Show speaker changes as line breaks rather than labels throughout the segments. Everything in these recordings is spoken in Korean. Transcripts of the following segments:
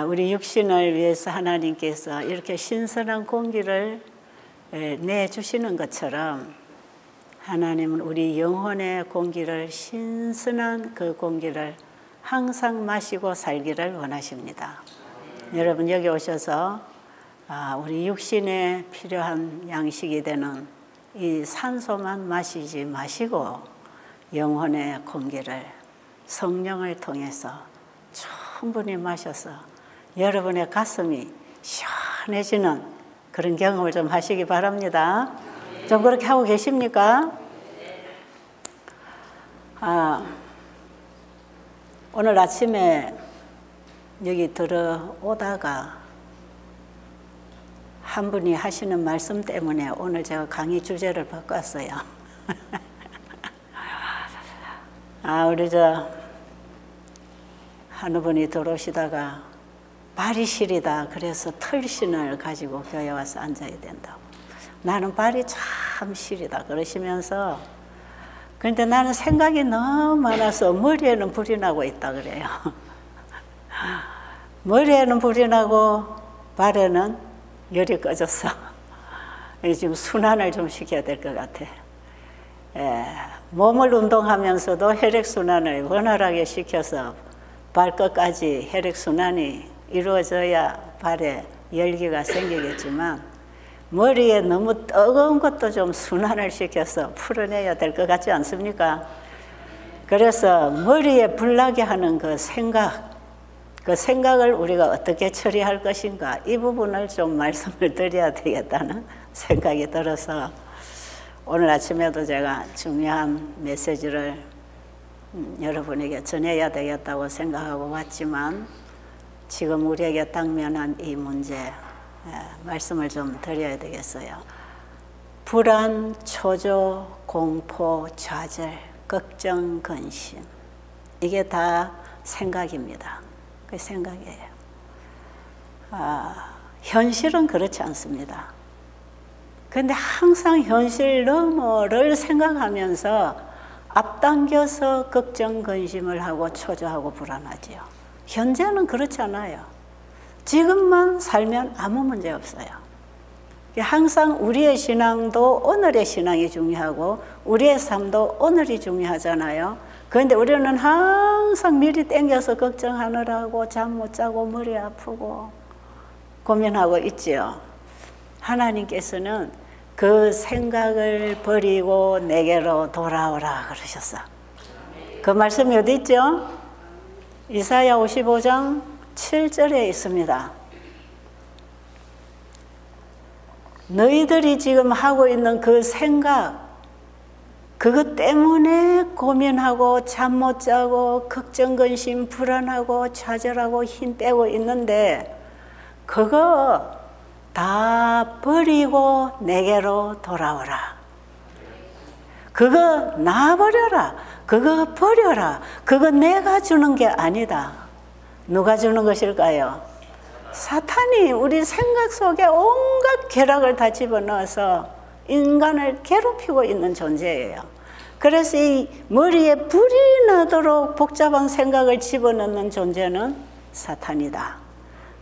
우리 육신을 위해서 하나님께서 이렇게 신선한 공기를 내주시는 것처럼 하나님은 우리 영혼의 공기를, 신선한 그 공기를 항상 마시고 살기를 원하십니다. 여러분, 여기 오셔서 우리 육신에 필요한 양식이 되는 이 산소만 마시지 마시고 영혼의 공기를 성령을 통해서 충분히 마셔서 여러분의 가슴이 시원해지는 그런 경험을 좀 하시기 바랍니다. 좀 그렇게 하고 계십니까? 오늘 아침에 여기 들어오다가 한 분이 하시는 말씀 때문에 오늘 제가 강의 주제를 바꿨어요. 우리 한 분이 들어오시다가 발이 시리다 그래서 털신을 가지고 교회 와서 앉아야 된다고. 나는 발이 참 시리다 그러시면서, 그런데 나는 생각이 너무 많아서 머리에는 불이 나고 있다 그래요. 머리에는 불이 나고 발에는 열이 꺼졌어. 지금 순환을 좀 시켜야 될 것 같아. 몸을 운동하면서도 혈액순환을 원활하게 시켜서 발끝까지 혈액순환이 이루어져야 발에 열기가 생기겠지만 머리에 너무 뜨거운 것도 좀 순환을 시켜서 풀어내야 될 것 같지 않습니까? 그래서 머리에 불나게 하는 그 생각을 우리가 어떻게 처리할 것인가, 이 부분을 좀 말씀을 드려야 되겠다는 생각이 들어서 오늘 아침에도 제가 중요한 메시지를 여러분에게 전해야 되겠다고 생각하고 왔지만 지금 우리에게 당면한 이 문제 말씀을 좀 드려야 되겠어요. 불안, 초조, 공포, 좌절, 걱정, 근심, 이게 다 생각입니다. 그 생각이에요. 현실은 그렇지 않습니다. 그런데 항상 현실 너머를 생각하면서 앞당겨서 걱정, 근심을 하고 초조하고 불안하지요. 현재는 그렇지 않아요. 지금만 살면 아무 문제 없어요. 항상 우리의 신앙도 오늘의 신앙이 중요하고 우리의 삶도 오늘이 중요하잖아요. 그런데 우리는 항상 미리 땡겨서 걱정하느라고 잠 못 자고 머리 아프고 고민하고 있지요. 하나님께서는 그 생각을 버리고 내게로 돌아오라 그러셨어. 그 말씀이 어디 있죠? 이사야 55장 7절에 있습니다. 너희들이 지금 하고 있는 그 생각, 그것 때문에 고민하고 잠 못 자고 걱정, 근심, 불안하고 좌절하고 힘 빼고 있는데 그거 다 버리고 내게로 돌아오라. 그거 놔버려라. 그거 버려라. 그거 내가 주는 게 아니다. 누가 주는 것일까요? 사탄이 우리 생각 속에 온갖 쾌락을 다 집어넣어서 인간을 괴롭히고 있는 존재예요. 그래서 이 머리에 불이 나도록 복잡한 생각을 집어넣는 존재는 사탄이다.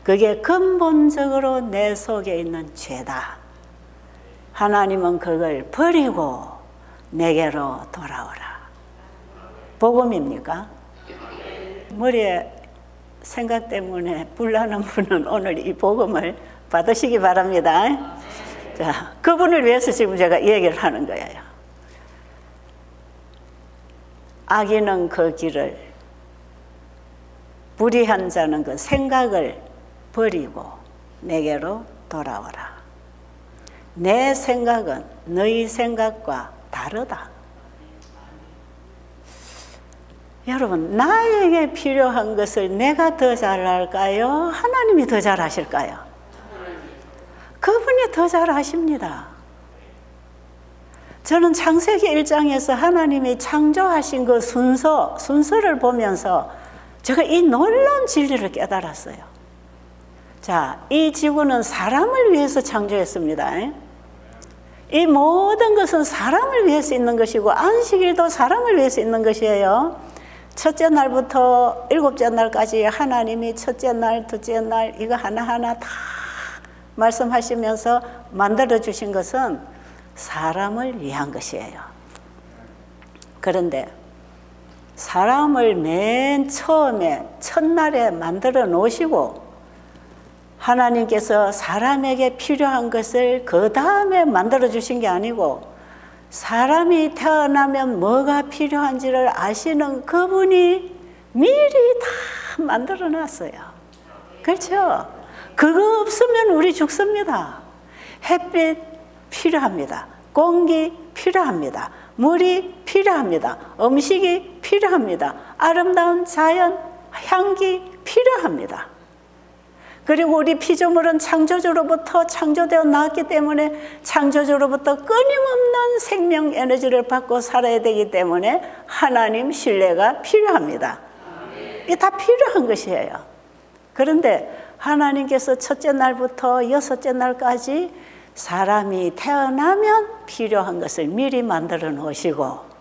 그게 근본적으로 내 속에 있는 죄다. 하나님은 그걸 버리고 내게로 돌아오라. 복음입니까? 머리에 생각 때문에 불나는 분은 오늘 이 복음을 받으시기 바랍니다. 자, 그분을 위해서 지금 제가 이 얘기를 하는 거예요. 악인은 그 길을, 불의한 자는 그 생각을 버리고 내게로 돌아오라. 내 생각은 너희 생각과 다르다. 여러분, 나에게 필요한 것을 내가 더 잘할까요? 하나님이 더 잘하실까요? 그분이 더 잘하십니다. 저는 창세기 1장에서 하나님이 창조하신 그 순서를 보면서 제가 이 놀라운 진리를 깨달았어요. 자, 이 지구는 사람을 위해서 창조했습니다. 이 모든 것은 사람을 위해서 있는 것이고 안식일도 사람을 위해서 있는 것이에요. 첫째 날부터 일곱째 날까지 하나님이 첫째 날, 둘째 날 이거 하나하나 다 말씀하시면서 만들어 주신 것은 사람을 위한 것이에요. 그런데 사람을 맨 처음에 첫날에 만들어 놓으시고 하나님께서 사람에게 필요한 것을 그 다음에 만들어 주신 게 아니고 사람이 태어나면 뭐가 필요한지를 아시는 그분이 미리 다 만들어 놨어요. 그렇죠? 그거 없으면 우리 죽습니다. 햇빛 필요합니다. 공기 필요합니다. 물이 필요합니다. 음식이 필요합니다. 아름다운 자연, 향기 필요합니다. 그리고 우리 피조물은 창조주로부터 창조되어 나왔기 때문에 창조주로부터 끊임없는 생명 에너지를 받고 살아야 되기 때문에 하나님 신뢰가 필요합니다. 이게 다 필요한 것이에요. 그런데 하나님께서 첫째 날부터 여섯째 날까지 사람이 태어나면 필요한 것을 미리 만들어 놓으시고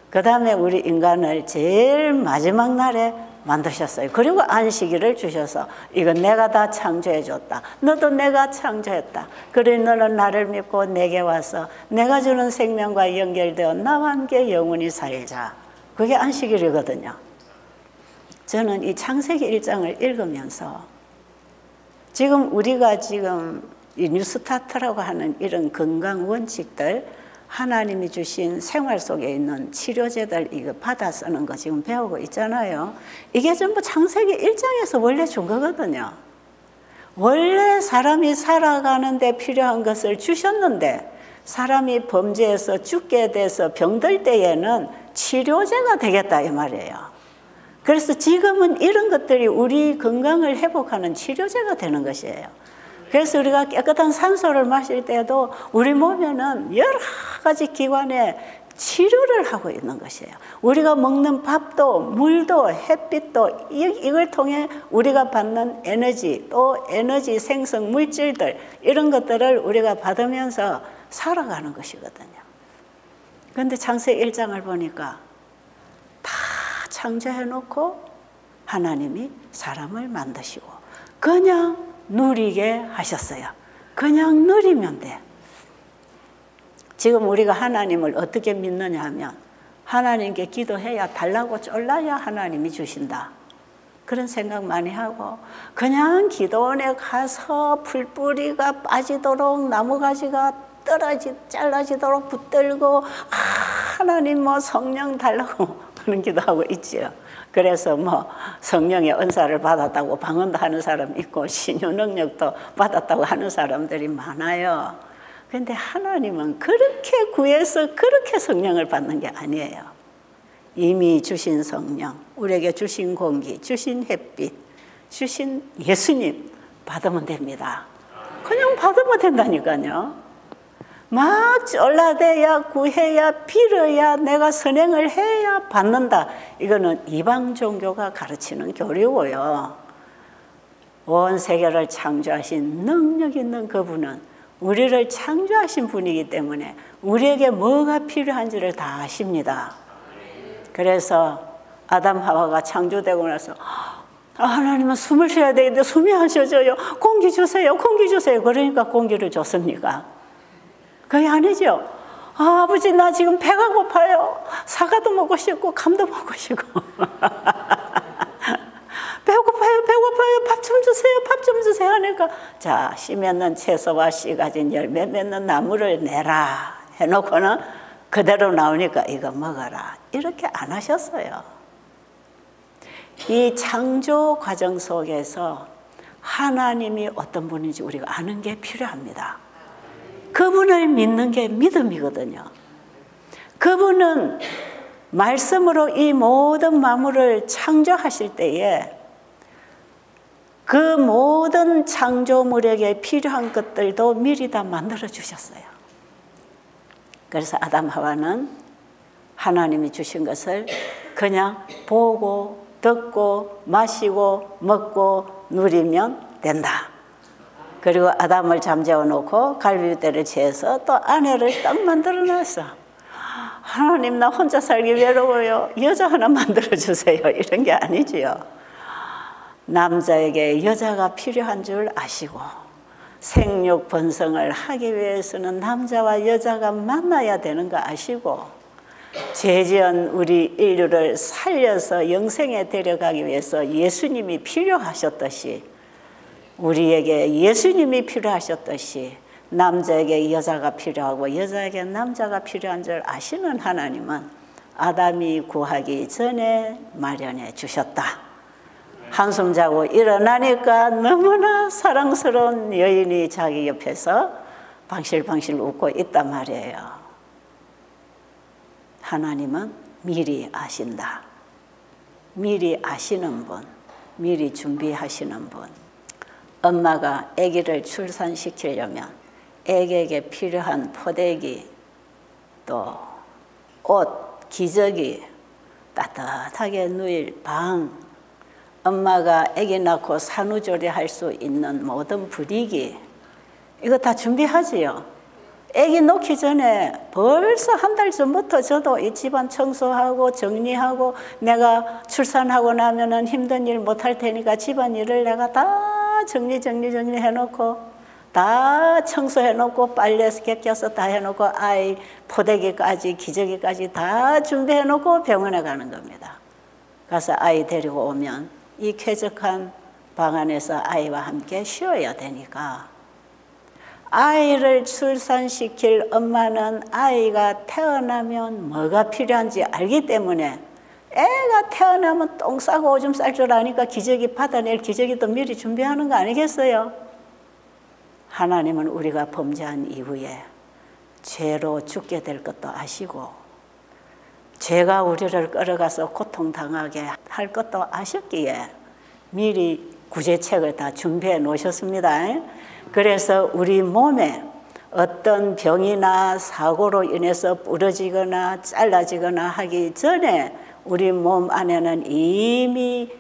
그 다음에 우리 인간을 제일 마지막 날에 만드셨어요. 그리고 안식일을 주셔서 이건 내가 다 창조해 줬다. 너도 내가 창조했다. 그래 너는 나를 믿고 내게 와서 내가 주는 생명과 연결되어 나와 함께 영원히 살자. 그게 안식일이거든요. 저는 이 창세기 1장을 읽으면서 지금 우리가 지금 이 뉴스타트라고 하는 이런 건강 원칙들 하나님이 주신 생활 속에 있는 치료제들 이거 받아 쓰는 거 지금 배우고 있잖아요. 이게 전부 창세기 1장에서 원래 준 거거든요. 원래 사람이 살아가는 데 필요한 것을 주셨는데 사람이 범죄해서 죽게 돼서 병들 때에는 치료제가 되겠다 이 말이에요. 그래서 지금은 이런 것들이 우리 건강을 회복하는 치료제가 되는 것이에요. 그래서 우리가 깨끗한 산소를 마실 때도 우리 몸에는 여러 가지 기관에 치료를 하고 있는 것이에요. 우리가 먹는 밥도 물도 햇빛도 이걸 통해 우리가 받는 에너지 또 에너지 생성 물질들 이런 것들을 우리가 받으면서 살아가는 것이거든요. 그런데 창세기 1장을 보니까 다 창조해 놓고 하나님이 사람을 만드시고 그냥 누리게 하셨어요. 그냥 누리면 돼. 지금 우리가 하나님을 어떻게 믿느냐 하면 하나님께 기도해야 달라고 쫄라야 하나님이 주신다. 그런 생각 많이 하고 그냥 기도원에 가서 풀뿌리가 빠지도록 나무가지가 잘라지도록 붙들고 하나님 뭐 성령 달라고 그런 기도하고 있지요. 그래서 뭐 성령의 은사를 받았다고 방언도 하는 사람 있고 신유 능력도 받았다고 하는 사람들이 많아요. 그런데 하나님은 그렇게 구해서 그렇게 성령을 받는 게 아니에요. 이미 주신 성령, 우리에게 주신 공기, 주신 햇빛, 주신 예수님 받으면 됩니다. 그냥 받으면 된다니까요. 막 쫄라대야 구해야 빌어야 내가 선행을 해야 받는다. 이거는 이방 종교가 가르치는 교리고요. 온 세계를 창조하신 능력 있는 그분은 우리를 창조하신 분이기 때문에 우리에게 뭐가 필요한지를 다 아십니다. 그래서 아담 하와가 창조되고 나서 하나님은 숨을 쉬어야 되는데 숨이 안 쉬어져요. 공기 주세요. 공기 주세요. 그러니까 공기를 줬습니까? 그게 아니죠. 아버지 나 지금 배가 고파요. 사과도 먹고 싶고 감도 먹고 싶고 배고파요. 밥 좀 주세요. 밥 좀 주세요 하니까 자, 씨 맺는 채소와 씨 가진 열매 맺는 나무를 내라 해놓고는 그대로 나오니까 이거 먹어라. 이렇게 안 하셨어요. 이 창조 과정 속에서 하나님이 어떤 분인지 우리가 아는 게 필요합니다. 그분을 믿는 게 믿음이거든요. 그분은 말씀으로 이 모든 만물을 창조하실 때에 그 모든 창조물에게 필요한 것들도 미리 다 만들어 주셨어요. 그래서 아담 하와는 하나님이 주신 것을 그냥 보고 듣고 마시고 먹고 누리면 된다. 그리고 아담을 잠재워 놓고 갈비뼈를 채워서 또 아내를 딱 만들어 놨어. 하나님 나 혼자 살기 외로워요. 여자 하나 만들어주세요. 이런 게 아니지요. 남자에게 여자가 필요한 줄 아시고 생육 번성을 하기 위해서는 남자와 여자가 만나야 되는 거 아시고 죄지은 우리 인류를 살려서 영생에 데려가기 위해서 예수님이 필요하셨듯이 우리에게 예수님이 필요하셨듯이 남자에게 여자가 필요하고 여자에게 남자가 필요한 줄 아시는 하나님은 아담이 구하기 전에 마련해 주셨다. 한숨 자고 일어나니까 너무나 사랑스러운 여인이 자기 옆에서 방실방실 웃고 있단 말이에요. 하나님은 미리 아신다. 미리 아시는 분, 미리 준비하시는 분. 엄마가 아기를 출산시키려면 아기에게 필요한 포대기, 또 옷, 기저귀, 따뜻하게 누일 방, 엄마가 아기 낳고 산후조리할 수 있는 모든 분위기, 이거 다 준비하지요. 아기 놓기 전에 벌써 한 달 전부터 저도 이 집안 청소하고 정리하고 내가 출산하고 나면은 힘든 일 못할 테니까 집안일을 내가 다 정리해놓고 다 청소해놓고 빨래 개껴서 다 해놓고 아이 포대기까지 기저귀까지 다 준비해놓고 병원에 가는 겁니다. 가서 아이 데리고 오면 이 쾌적한 방 안에서 아이와 함께 쉬어야 되니까 아이를 출산시킬 엄마는 아이가 태어나면 뭐가 필요한지 알기 때문에 애가 태어나면 똥 싸고 오줌 쌀 줄 아니까 기저귀 받아낼 기저귀도 미리 준비하는 거 아니겠어요? 하나님은 우리가 범죄한 이후에 죄로 죽게 될 것도 아시고 죄가 우리를 끌어가서 고통당하게 할 것도 아셨기에 미리 구제책을 다 준비해 놓으셨습니다. 그래서 우리 몸에 어떤 병이나 사고로 인해서 부러지거나 잘라지거나 하기 전에 우리 몸 안에는 이미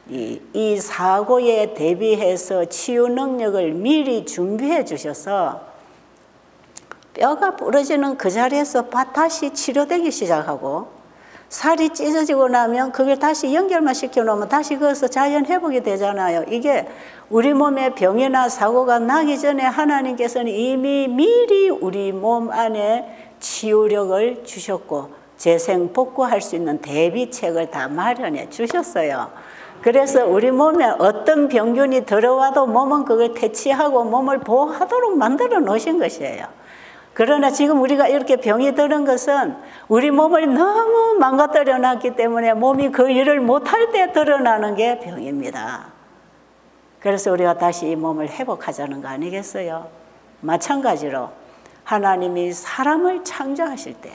이 사고에 대비해서 치유 능력을 미리 준비해 주셔서 뼈가 부러지는 그 자리에서 다시 치료되기 시작하고 살이 찢어지고 나면 그걸 다시 연결만 시켜놓으면 다시 거기서 자연 회복이 되잖아요. 이게 우리 몸에 병이나 사고가 나기 전에 하나님께서는 이미 미리 우리 몸 안에 치유력을 주셨고 재생 복구할 수 있는 대비책을 다 마련해 주셨어요. 그래서 우리 몸에 어떤 병균이 들어와도 몸은 그걸 퇴치하고 몸을 보호하도록 만들어 놓으신 것이에요. 그러나 지금 우리가 이렇게 병이 드는 것은 우리 몸을 너무 망가뜨려 놨기 때문에 몸이 그 일을 못할 때 드러나는 게 병입니다. 그래서 우리가 다시 이 몸을 회복하자는 거 아니겠어요? 마찬가지로 하나님이 사람을 창조하실 때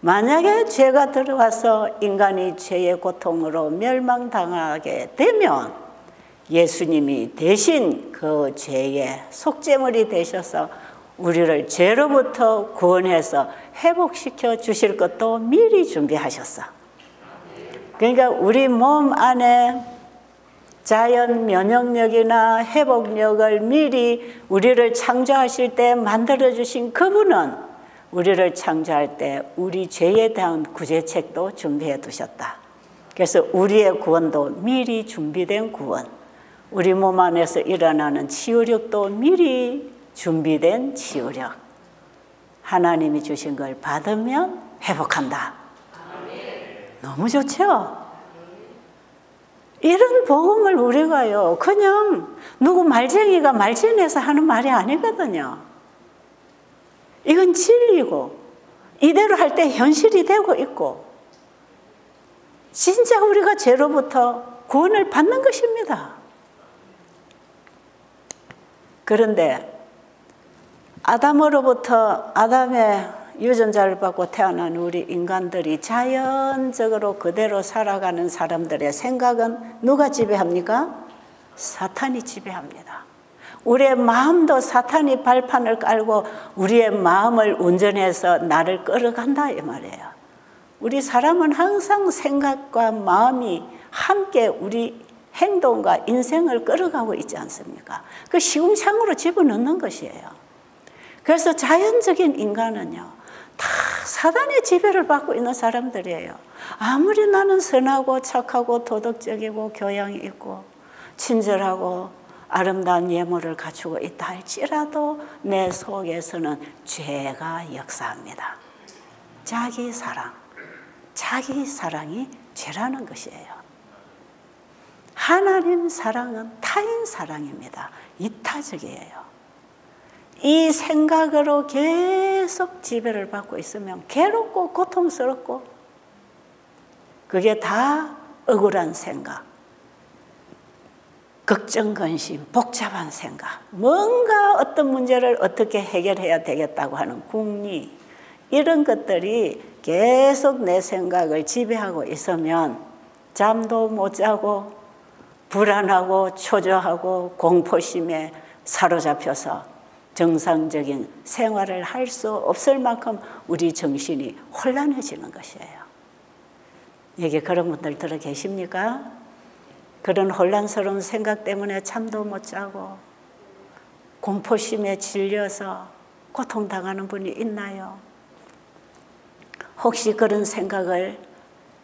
만약에 죄가 들어와서 인간이 죄의 고통으로 멸망당하게 되면 예수님이 대신 그 죄의 속죄물이 되셔서 우리를 죄로부터 구원해서 회복시켜 주실 것도 미리 준비하셨어. 그러니까 우리 몸 안에 자연 면역력이나 회복력을 미리 우리를 창조하실 때 만들어 주신 그분은 우리를 창조할 때 우리 죄에 대한 구제책도 준비해 두셨다. 그래서 우리의 구원도 미리 준비된 구원, 우리 몸 안에서 일어나는 치유력도 미리 준비된 치유력, 하나님이 주신 걸 받으면 회복한다. 너무 좋죠? 이런 복음을 우리가요 그냥 누구 말쟁이가 말쟁이해서 하는 말이 아니거든요. 이건 진리고 이대로 할 때 현실이 되고 있고 진짜 우리가 죄로부터 구원을 받는 것입니다. 그런데 아담으로부터 아담의 유전자를 받고 태어난 우리 인간들이 자연적으로 그대로 살아가는 사람들의 생각은 누가 지배합니까? 사탄이 지배합니다. 우리의 마음도 사탄이 발판을 깔고 우리의 마음을 운전해서 나를 끌어간다 이 말이에요. 우리 사람은 항상 생각과 마음이 함께 우리 행동과 인생을 끌어가고 있지 않습니까? 그 시궁창으로 집어넣는 것이에요. 그래서 자연적인 인간은요 다 사단의 지배를 받고 있는 사람들이에요. 아무리 나는 선하고 착하고 도덕적이고 교양이 있고 친절하고 아름다운 예물을 갖추고 있다 할지라도 내 속에서는 죄가 역사합니다. 자기 사랑이 죄라는 것이에요. 하나님 사랑은 타인 사랑입니다. 이타적이에요. 이 생각으로 계속 지배를 받고 있으면 괴롭고 고통스럽고 그게 다 억울한 생각, 걱정, 근심, 복잡한 생각, 뭔가 어떤 문제를 어떻게 해결해야 되겠다고 하는 궁리, 이런 것들이 계속 내 생각을 지배하고 있으면 잠도 못 자고 불안하고 초조하고 공포심에 사로잡혀서 정상적인 생활을 할 수 없을 만큼 우리 정신이 혼란해지는 것이에요. 여기 그런 분들 들어 계십니까? 그런 혼란스러운 생각 때문에 잠도 못 자고 공포심에 질려서 고통당하는 분이 있나요? 혹시 그런 생각을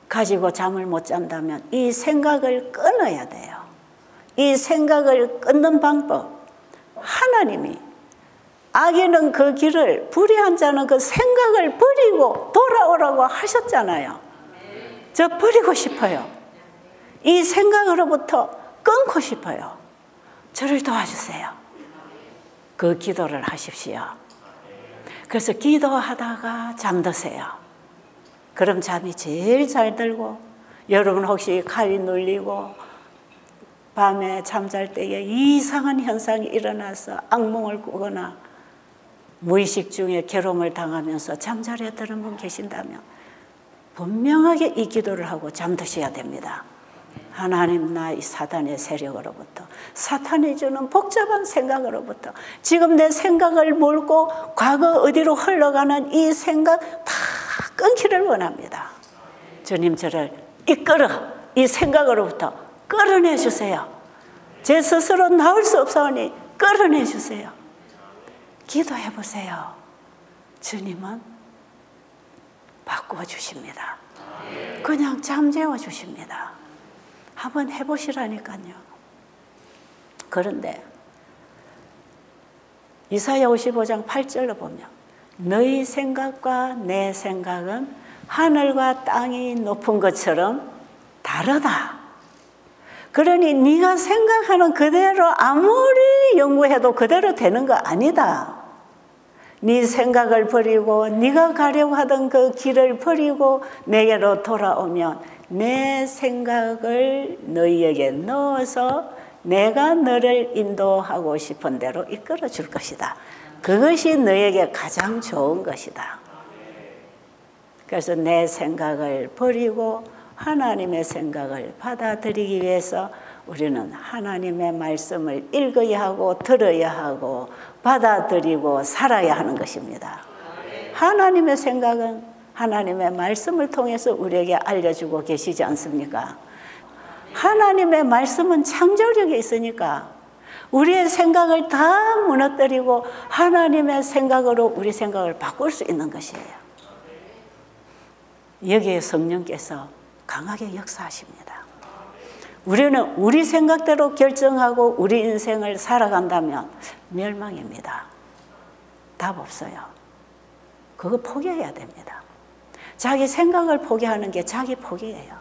가지고 잠을 못 잔다면 이 생각을 끊어야 돼요. 이 생각을 끊는 방법, 하나님이 악인은 그 길을, 불의한 자는 그 생각을 버리고 돌아오라고 하셨잖아요. 저 버리고 싶어요. 이 생각으로부터 끊고 싶어요. 저를 도와주세요. 그 기도를 하십시오. 그래서 기도하다가 잠드세요. 그럼 잠이 제일 잘 들고, 여러분 혹시 가위 눌리고 밤에 잠잘 때에 이상한 현상이 일어나서 악몽을 꾸거나 무의식 중에 괴로움을 당하면서 잠자리에 드는 분 계신다면 분명하게 이 기도를 하고 잠드셔야 됩니다. 하나님, 나 이 사단의 세력으로부터, 사탄이 주는 복잡한 생각으로부터, 지금 내 생각을 몰고 과거 어디로 흘러가는 이 생각 다 끊기를 원합니다. 주님, 저를 이끌어 이 생각으로부터 끌어내 주세요. 제 스스로 나올 수 없사오니 끌어내 주세요. 기도해 보세요. 주님은 바꾸어 주십니다. 그냥 잠재워 주십니다. 한번 해보시라니까요. 그런데 이사야 55장 8절로 보면 너희 생각과 내 생각은 하늘과 땅이 높은 것처럼 다르다. 그러니 네가 생각하는 그대로 아무리 연구해도 그대로 되는 거 아니다. 네 생각을 버리고 네가 가려고 하던 그 길을 버리고 내게로 돌아오면 내 생각을 너희에게 넣어서 내가 너를 인도하고 싶은 대로 이끌어 줄 것이다. 그것이 너에게 가장 좋은 것이다. 그래서 내 생각을 버리고 하나님의 생각을 받아들이기 위해서 우리는 하나님의 말씀을 읽어야 하고 들어야 하고 받아들이고 살아야 하는 것입니다. 하나님의 생각은 하나님의 말씀을 통해서 우리에게 알려주고 계시지 않습니까? 하나님의 말씀은 창조력이 있으니까 우리의 생각을 다 무너뜨리고 하나님의 생각으로 우리 생각을 바꿀 수 있는 것이에요. 여기에 성령께서 강하게 역사하십니다. 우리는 우리 생각대로 결정하고 우리 인생을 살아간다면 멸망입니다. 답 없어요. 그거 포기해야 됩니다. 자기 생각을 포기하는 게 자기 포기예요.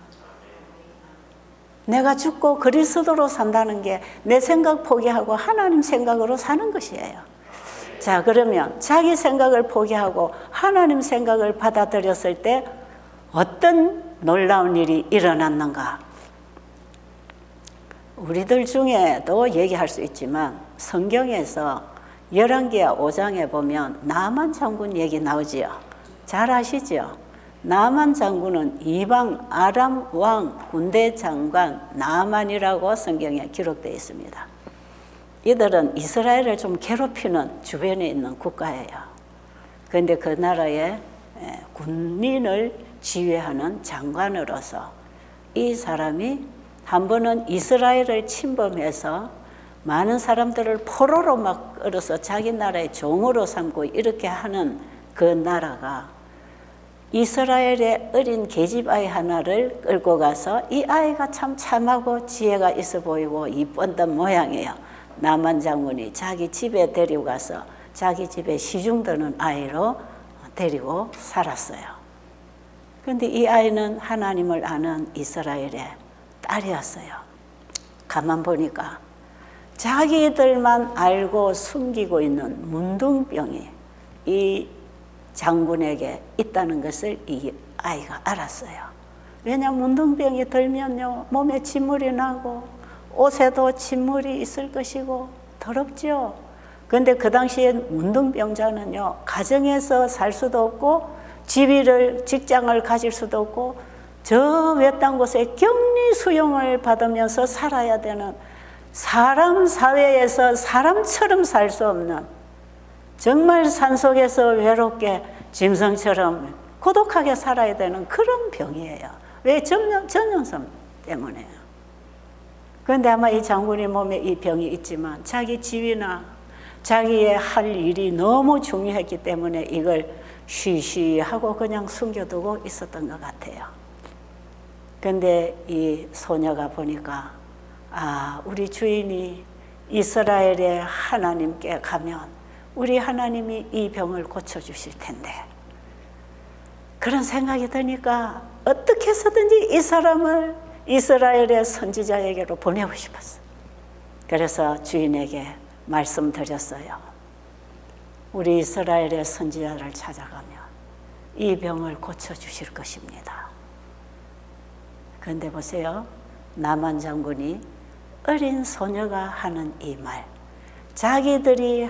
내가 죽고 그리스도로 산다는 게 내 생각 포기하고 하나님 생각으로 사는 것이에요. 자, 그러면 자기 생각을 포기하고 하나님 생각을 받아들였을 때 어떤 놀라운 일이 일어났는가? 우리들 중에도 얘기할 수 있지만 성경에서 열왕기하 5장에 보면 나만 장군 얘기 나오지요. 잘 아시죠? 나만 장군은 이방 아람 왕 군대 장관 나만이라고 성경에 기록되어 있습니다. 이들은 이스라엘을 좀 괴롭히는 주변에 있는 국가예요. 그런데 그 나라의 군민을 지휘하는 장관으로서 이 사람이 한 번은 이스라엘을 침범해서 많은 사람들을 포로로 막 끌어서 자기 나라의 종으로 삼고 이렇게 하는 그 나라가 이스라엘의 어린 계집아이 하나를 끌고 가서 이 아이가 참 참하고 지혜가 있어 보이고 이뻤던 모양이에요. 나만 장군이 자기 집에 데리고 가서 자기 집에 시중드는 아이로 데리고 살았어요. 그런데 이 아이는 하나님을 아는 이스라엘의 딸이었어요. 가만 보니까 자기들만 알고 숨기고 있는 문둥병이 이 장군에게 있다는 것을 이 아이가 알았어요. 왜냐하면 문둥병이 들면요, 몸에 진물이 나고 옷에도 진물이 있을 것이고 더럽죠. 그런데 그 당시에 문둥병자는요, 가정에서 살 수도 없고 직장을 가질 수도 없고 저 외딴 곳에 격리 수용을 받으면서 살아야 되는, 사람 사회에서 사람처럼 살 수 없는, 정말 산속에서 외롭게 짐승처럼 고독하게 살아야 되는 그런 병이에요. 왜? 전염성 때문에요. 그런데 아마 이 장군의 몸에 이 병이 있지만 자기 지위나 자기의 할 일이 너무 중요했기 때문에 이걸 쉬쉬하고 그냥 숨겨두고 있었던 것 같아요. 그런데 이 소녀가 보니까 우리 주인이 이스라엘의 하나님께 가면 우리 하나님이 이 병을 고쳐주실 텐데, 그런 생각이 드니까 어떻게 해서든지 이 사람을 이스라엘의 선지자에게로 보내고 싶었어요. 그래서 주인에게 말씀드렸어요. 우리 이스라엘의 선지자를 찾아가면 이 병을 고쳐주실 것입니다. 그런데 보세요. 나만 장군이 어린 소녀가 하는 이 말, 자기들이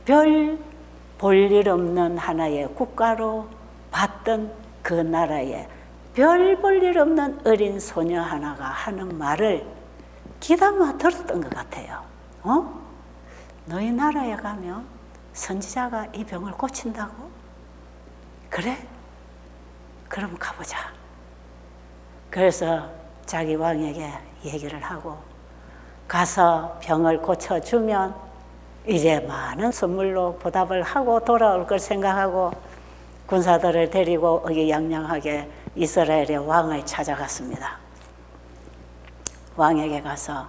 별 볼일 없는 하나의 국가로 봤던 그 나라에 별 볼일 없는 어린 소녀 하나가 하는 말을 귀담아 들었던 것 같아요. 너희 나라에 가면 선지자가 이 병을 고친다고? 그래? 그럼 가보자. 그래서 자기 왕에게 얘기를 하고 가서 병을 고쳐주면 이제 많은 선물로 보답을 하고 돌아올 걸 생각하고 군사들을 데리고 의기양양하게 이스라엘의 왕을 찾아갔습니다. 왕에게 가서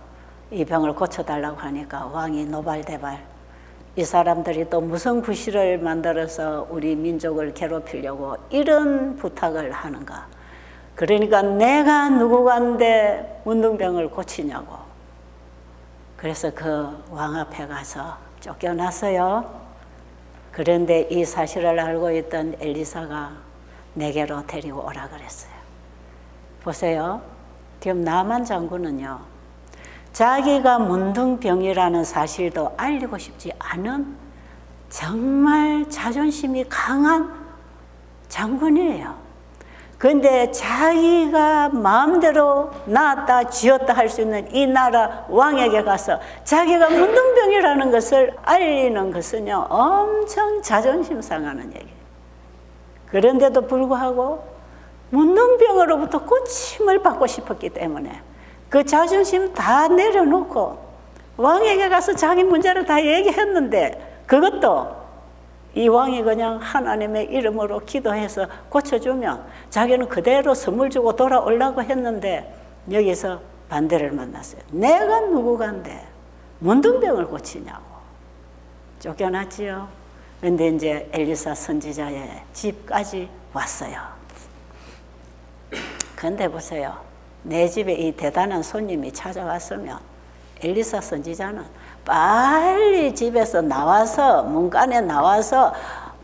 이 병을 고쳐달라고 하니까 왕이 노발대발, 이 사람들이 또 무슨 구실을 만들어서 우리 민족을 괴롭히려고 이런 부탁을 하는가. 그러니까 내가 누구간데 문둥병을 고치냐고. 그래서 그 왕 앞에 가서 쫓겨났어요. 그런데 이 사실을 알고 있던 엘리사가 내게로 데리고 오라 그랬어요. 보세요. 지금 나만 장군은요, 자기가 문둥병이라는 사실도 알리고 싶지 않은 정말 자존심이 강한 장군이에요. 그런데 자기가 마음대로 낳았다 지었다 할 수 있는 이 나라 왕에게 가서 자기가 문둥병이라는 것을 알리는 것은요, 엄청 자존심 상하는 얘기예요. 그런데도 불구하고 문둥병으로부터 고침을 받고 싶었기 때문에 그 자존심 다 내려놓고 왕에게 가서 자기 문제를 다 얘기했는데, 그것도 이 왕이 그냥 하나님의 이름으로 기도해서 고쳐주면 자기는 그대로 선물 주고 돌아오려고 했는데, 여기서 반대를 만났어요. 내가 누구간데 문둥병을 고치냐고. 쫓겨났지요. 그런데 이제 엘리사 선지자의 집까지 왔어요. 그런데 보세요. 내 집에 이 대단한 손님이 찾아왔으면 엘리사 선지자는 빨리 집에서 나와서, 문간에 나와서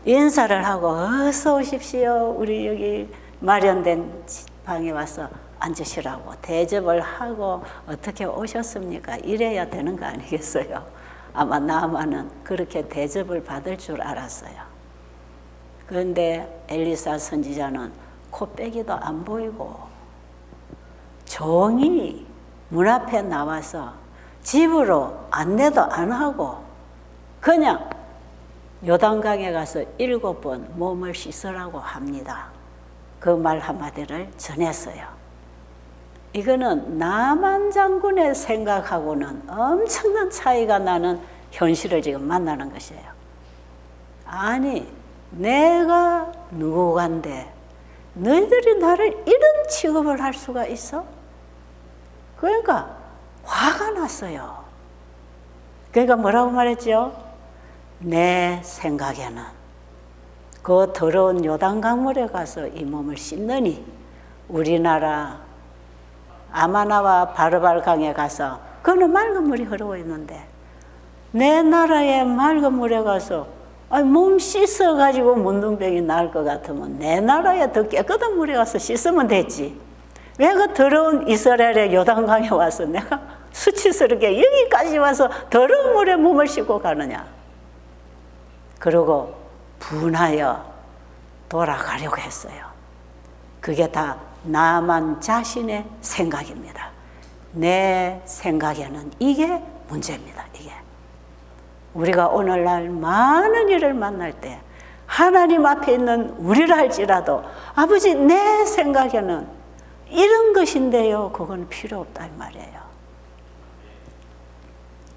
인사를 하고 어서 오십시오. 우리 여기 마련된 방에 와서 앉으시라고 대접을 하고 어떻게 오셨습니까? 이래야 되는 거 아니겠어요? 아마 나만은 그렇게 대접을 받을 줄 알았어요. 그런데 엘리사 선지자는 코빼기도 안 보이고 종이 문 앞에 나와서 집으로 안내도 안 하고 그냥 요단강에 가서 7번 몸을 씻으라고 합니다. 그 말 한마디를 전했어요. 이거는 나만 장군의 생각하고는 엄청난 차이가 나는 현실을 지금 만나는 것이에요. 아니, 내가 누구간데 너희들이 나를 이런 취급을 할 수가 있어? 그러니까 화가 났어요. 그러니까 뭐라고 말했죠? 내 생각에는 그 더러운 요단 강물에 가서 이 몸을 씻느니 우리나라 아마나와 바르발 강에 가서 그는 맑은 물이 흐르고 있는데 내 나라의 맑은 물에 가서 몸 씻어가지고 문둥병이 나을 것 같으면 내 나라에 더 깨끗한 물에 가서 씻으면 되지. 왜 그 더러운 이스라엘의 요단강에 와서 내가 수치스럽게 여기까지 와서 더러운 물에 몸을 씻고 가느냐. 그러고 분하여 돌아가려고 했어요. 그게 다 나만 자신의 생각입니다. 내 생각에는 이게 문제입니다. 이게 우리가 오늘날 많은 일을 만날 때 하나님 앞에 있는 우리를 할지라도 아버지 내 생각에는 이런 것인데요. 그건 필요 없다 이 말이에요.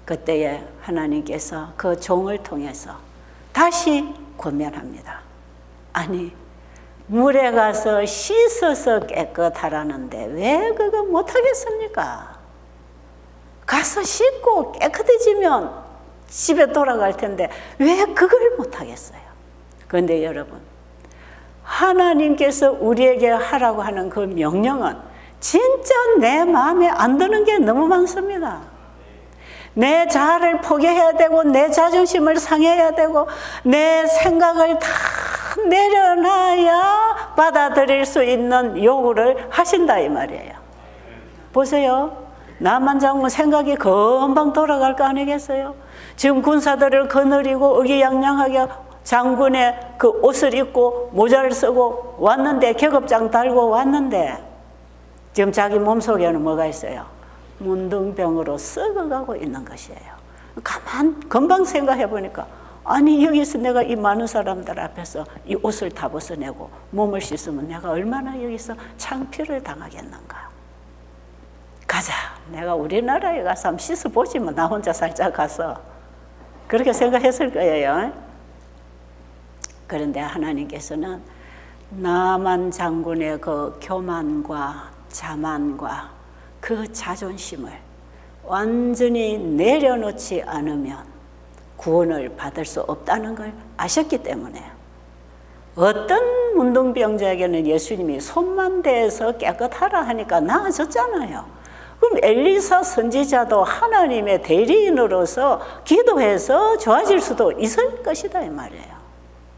그때에 하나님께서 그 종을 통해서 다시 권면합니다. 아니 물에 가서 씻어서 깨끗하라는데 왜 그거 못하겠습니까? 가서 씻고 깨끗해지면 집에 돌아갈 텐데 왜 그걸 못하겠어요? 그런데 여러분 하나님께서 우리에게 하라고 하는 그 명령은 진짜 내 마음에 안 드는 게 너무 많습니다. 내 자아를 포기해야 되고 내 자존심을 상해야 되고 내 생각을 다 내려놔야 받아들일 수 있는 요구를 하신다 이 말이에요. 보세요. 나만 장군 생각이 금방 돌아갈 거 아니겠어요? 지금 군사들을 거느리고 의기양양하게 장군의 그 옷을 입고 모자를 쓰고 왔는데 계급장 달고 왔는데 지금 자기 몸속에는 뭐가 있어요? 문둥병으로 썩어가고 있는 것이에요. 금방 생각해 보니까 아니 여기서 내가 이 많은 사람들 앞에서 이 옷을 다 벗어내고 몸을 씻으면 내가 얼마나 여기서 창피를 당하겠는가. 가자. 내가 우리나라에 가서 한번 씻어보지 뭐 나 혼자 살짝 가서. 그렇게 생각했을 거예요. 그런데 하나님께서는 나만 장군의 그 교만과 자만과 그 자존심을 완전히 내려놓지 않으면 구원을 받을 수 없다는 걸 아셨기 때문에 어떤 문둥병자에게는 예수님이 손만 대서 깨끗하라 하니까 나아졌잖아요. 그럼 엘리사 선지자도 하나님의 대리인으로서 기도해서 좋아질 수도 있을 것이다 이 말이에요.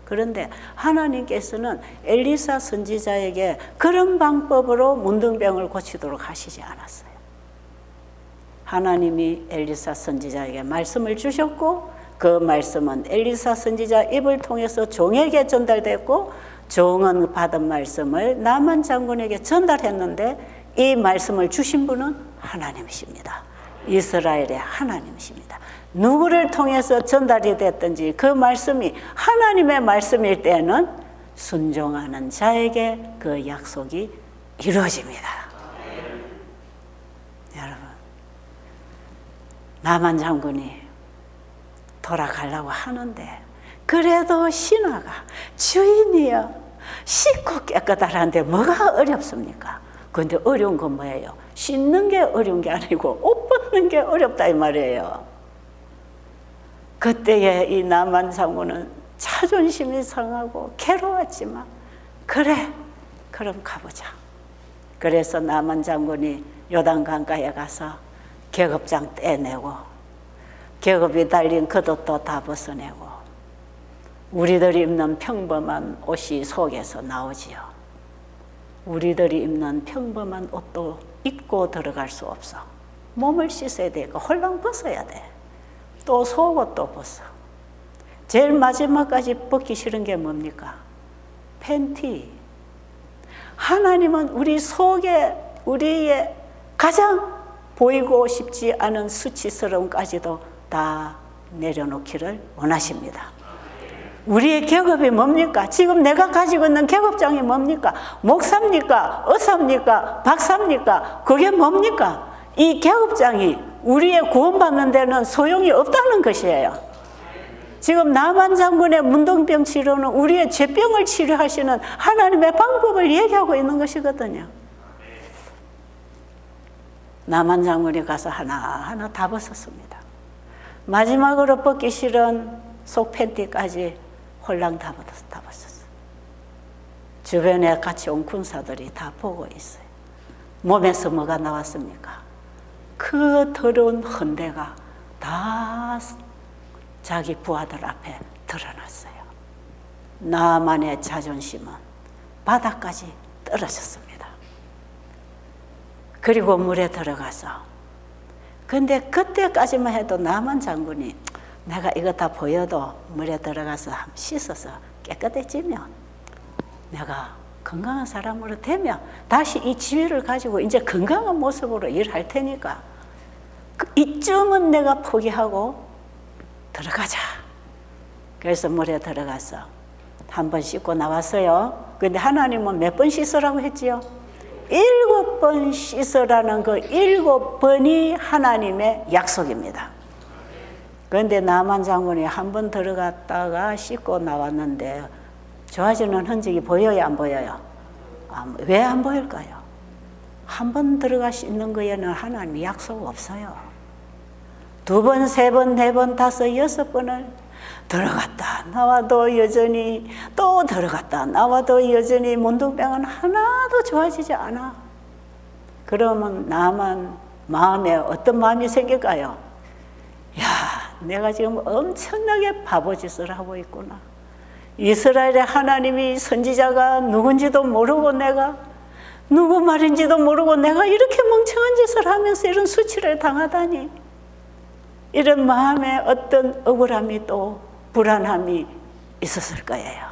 그런데 하나님께서는 엘리사 선지자에게 그런 방법으로 문둥병을 고치도록 하시지 않았어요. 하나님이 엘리사 선지자에게 말씀을 주셨고 그 말씀은 엘리사 선지자 입을 통해서 종에게 전달됐고 종은 받은 말씀을 나만 장군에게 전달했는데 이 말씀을 주신 분은 하나님이십니다. 이스라엘의 하나님이십니다. 누구를 통해서 전달이 됐든지 그 말씀이 하나님의 말씀일 때는 순종하는 자에게 그 약속이 이루어집니다. 여러분, 나만 장군이 돌아가려고 하는데 그래도 신하가 주인이여 씻고 깨끗하라는데 뭐가 어렵습니까? 그런데 어려운 건 뭐예요? 씻는 게 어려운 게 아니고 옷 벗는 게 어렵다 이 말이에요. 그때에 이 나만 장군은 자존심이 상하고 괴로웠지만 그래 그럼 가보자. 그래서 나만 장군이 요단강가에 가서 계급장 떼내고 계급이 달린 겉옷도 다 벗어내고 우리들이 입는 평범한 옷이 속에서 나오지요. 우리들이 입는 평범한 옷도 입고 들어갈 수 없어. 몸을 씻어야 되니까 홀랑 벗어야 돼. 또 속옷도 벗어. 제일 마지막까지 벗기 싫은 게 뭡니까? 팬티. 하나님은 우리 속에 우리의 가장 보이고 싶지 않은 수치스러움까지도 다 내려놓기를 원하십니다. 우리의 계급이 뭡니까? 지금 내가 가지고 있는 계급장이 뭡니까? 목사입니까? 의사입니까? 박사입니까? 그게 뭡니까? 이 계급장이 우리의 구원받는 데는 소용이 없다는 것이에요. 지금 나만 장군의 문둥병 치료는 우리의 죄병을 치료하시는 하나님의 방법을 얘기하고 있는 것이거든요. 나만 장군이 가서 하나하나 다 벗었습니다. 마지막으로 벗기 싫은 속 팬티까지 홀랑 다 벗었어요. 주변에 같이 온 군사들이 다 보고 있어요. 몸에서 뭐가 나왔습니까? 그 더러운 헌대가 다 자기 부하들 앞에 드러났어요. 나만의 자존심은 바닥까지 떨어졌습니다. 그리고 물에 들어가서, 근데 그때까지만 해도 나만 장군이 내가 이거 다 보여도 물에 들어가서 씻어서 깨끗해지면 내가 건강한 사람으로 되면 다시 이 지위를 가지고 이제 건강한 모습으로 일할 테니까 이쯤은 내가 포기하고 들어가자. 그래서 물에 들어가서 한 번 씻고 나왔어요. 근데 하나님은 몇 번 씻으라고 했지요? 7번 씻으라는 그 7번이 하나님의 약속입니다. 그런데 나만 장군이 한 번 들어갔다가 씻고 나왔는데 좋아지는 흔적이 보여요, 안 보여요? 왜 안 보일까요? 한 번 들어가 씻는 거에는 하나님이 약속 없어요. 2번, 3번, 4번, 5, 6번을 들어갔다 나와도 여전히, 또 들어갔다 나와도 여전히 문둥병은 하나도 좋아지지 않아. 그러면 나만 마음에 어떤 마음이 생길까요? 야, 내가 지금 엄청나게 바보짓을 하고 있구나. 이스라엘의 하나님이 선지자가 누군지도 모르고 내가 누구 말인지도 모르고 내가 이렇게 멍청한 짓을 하면서 이런 수치를 당하다니. 이런 마음에 어떤 억울함이 또 불안함이 있었을 거예요.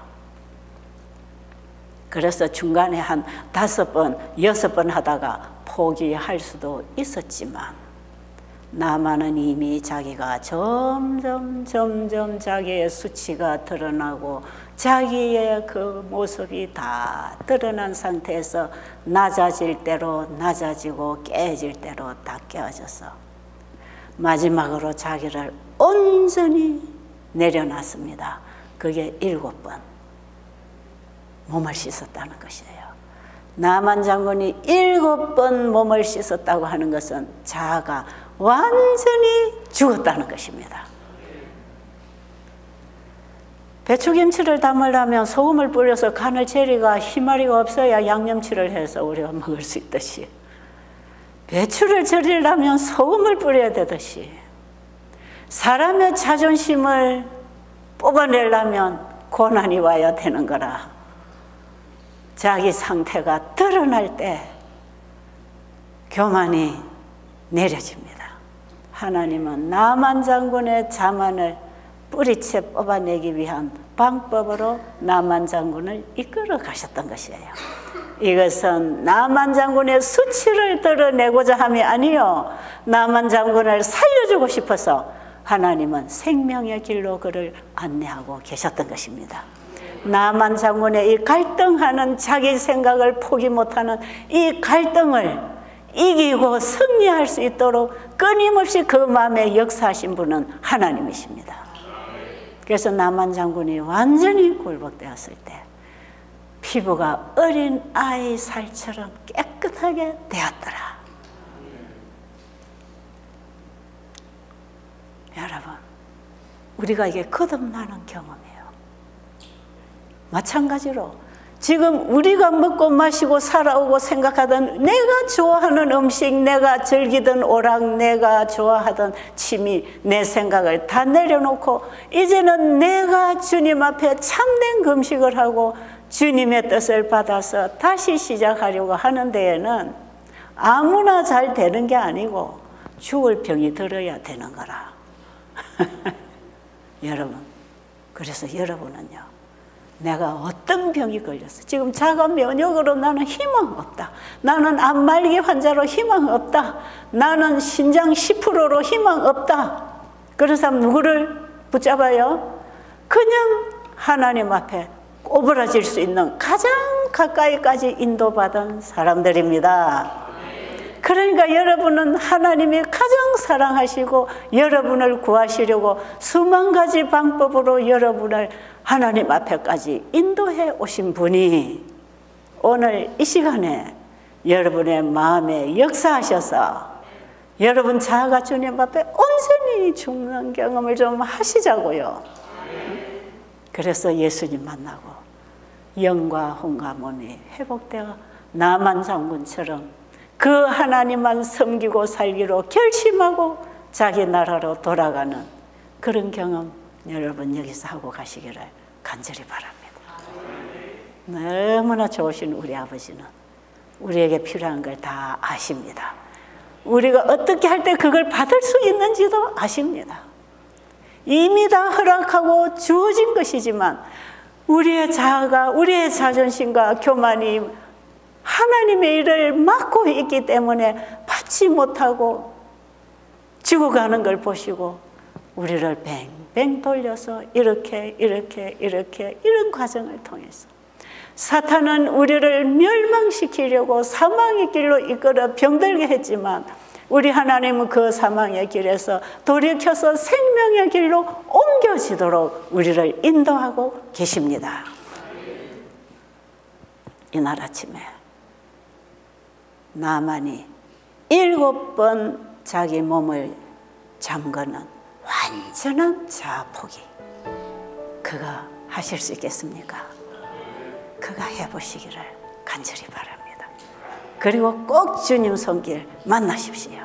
그래서 중간에 한 5번, 6번 하다가 포기할 수도 있었지만 나만은 이미 자기가 점점 자기의 수치가 드러나고 자기의 그 모습이 다 드러난 상태에서 낮아질 대로 낮아지고 깨질 대로 다 깨어져서 마지막으로 자기를 온전히 내려놨습니다. 그게 7번 몸을 씻었다는 것이에요. 나만 장군이 7번 몸을 씻었다고 하는 것은 자아가 완전히 죽었다는 것입니다. 배추김치를 담으려면 소금을 뿌려서 간을 재리가 희마리가 없어야 양념치를 해서 우리가 먹을 수 있듯이, 배추를 절이려면 소금을 뿌려야 되듯이, 사람의 자존심을 뽑아내려면 고난이 와야 되는 거라. 자기 상태가 드러날 때 교만이 내려집니다. 하나님은 나만 장군의 자만을 뿌리채 뽑아내기 위한 방법으로 나만 장군을 이끌어 가셨던 것이에요. 이것은 나만 장군의 수치를 드러내고자 함이 아니요, 나만 장군을 살려주고 싶어서 하나님은 생명의 길로 그를 안내하고 계셨던 것입니다. 나만 장군의 이 갈등하는 자기 생각을 포기 못하는 이 갈등을 이기고 승리할 수 있도록 끊임없이 그 마음에 역사하신 분은 하나님이십니다. 그래서 나만 장군이 완전히 굴복되었을 때 피부가 어린 아이 살처럼 깨끗하게 되었더라. 여러분, 우리가 이게 거듭나는 경험이에요. 마찬가지로 지금 우리가 먹고 마시고 살아오고 생각하던 내가 좋아하는 음식, 내가 즐기던 오락, 내가 좋아하던 취미, 내 생각을 다 내려놓고 이제는 내가 주님 앞에 참된 금식을 하고 주님의 뜻을 받아서 다시 시작하려고 하는 데에는 아무나 잘 되는 게 아니고 죽을 병이 들어야 되는 거라. 여러분, 그래서 여러분은요, 내가 어떤 병이 걸렸어, 지금 자가 면역으로 나는 희망 없다, 나는 암말기 환자로 희망 없다, 나는 신장 10%로 희망 없다, 그런 사람 누구를 붙잡아요? 그냥 하나님 앞에 꼬부라질 수 있는 가장 가까이까지 인도받은 사람들입니다. 그러니까 여러분은 하나님이 가장 사랑하시고 여러분을 구하시려고 수만 가지 방법으로 여러분을 하나님 앞에까지 인도해 오신 분이 오늘 이 시간에 여러분의 마음에 역사하셔서 여러분 자아가 주님 앞에 온전히 죽는 경험을 좀 하시자고요. 그래서 예수님 만나고 영과 혼과 몸이 회복되어 나만 장군처럼 그 하나님만 섬기고 살기로 결심하고 자기 나라로 돌아가는 그런 경험 여러분 여기서 하고 가시기를 간절히 바랍니다. 너무나 좋으신 우리 아버지는 우리에게 필요한 걸 다 아십니다. 우리가 어떻게 할 때 그걸 받을 수 있는지도 아십니다. 이미 다 허락하고 주어진 것이지만 우리의 자아가, 우리의 자존심과 교만이 하나님의 일을 막고 있기 때문에 받지 못하고 죽어가는 걸 보시고 우리를 뱅뱅 돌려서 이런 과정을 통해서 사탄은 우리를 멸망시키려고 사망의 길로 이끌어 병들게 했지만 우리 하나님은 그 사망의 길에서 돌이켜서 생명의 길로 옮겨지도록 우리를 인도하고 계십니다. 이날 아침에 나만이 7번 자기 몸을 잠그는 완전한 자아 포기, 그가 하실 수 있겠습니까? 그가 해보시기를 간절히 바랍니다. 그리고 꼭 주님 손길 만나십시오.